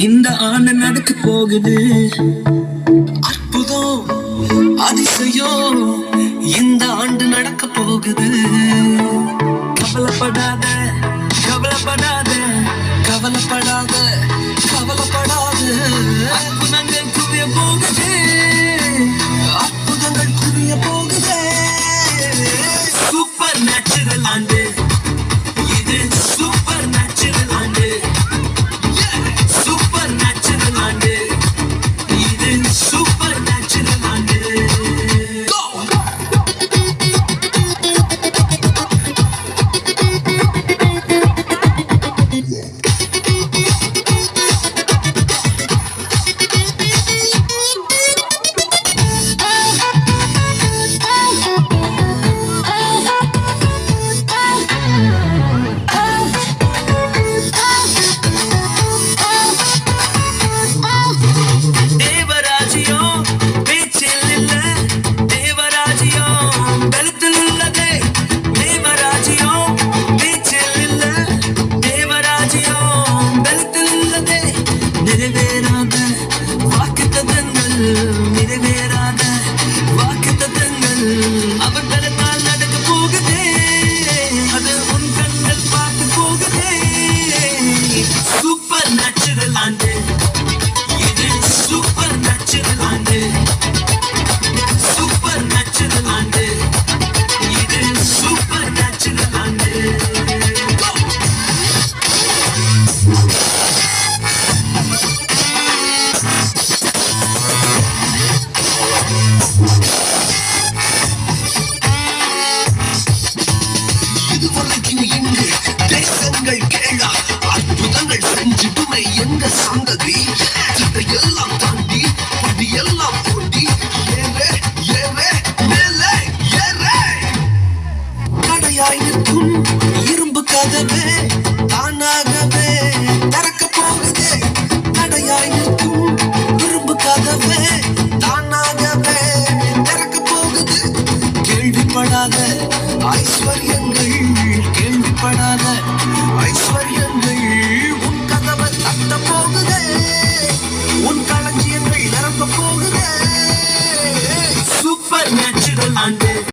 இந்த ஆண்டு நடக்க போகுது அற்புதம் அதிசயம் இந்த ஆண்டு நடக்க போகுது. கவலைப்படாத கவலைப்படாத கவலைப்படாத கவலைப்படாத அற்புதங்கள் குவிய போகுது அற்புதங்கள் குவிய போகுது. சூப்பர் நேச்சுரல் ஆண்டு இது சூப்பர் நேச்சுரல் ஆண்டு சூப்பர் நேச்சுரல் ஆண்டு இது சூப்பர் நேச்சுரல் ஆண்டு. நிறைவேறாத வாக்குத்தத்தங்கள் அவர் பலத்தால் நடக்க போகுதே அது உன் கண்கள் பார்த்து போகுதே. சூப்பர் நேச்சுரல் ஆண்டு இது சூப்பர் நேச்சுரல் ஆண்டு சூப்பர் நேச்சுரல் ஆண்டு இது சூப்பர் நேச்சுரல் ஆண்டு. தேசங்கள் கேளா அற்புதங்கள் செஞ்சிடுமை எங்க சந்ததி எல்லாம் தாண்டி படி எல்லாம் ஓடி ஏறே ஏறே மேலே ஏறே. கடையாய் நிற்கும் இரும்பு கதவே தானாகவே திறக்க போகுது. கடையாய் நிற்கும் இரும்பு கதவே தானாகவே திறக்க போகுது. கேள்விப்படாத ஐஸ்வர்யம்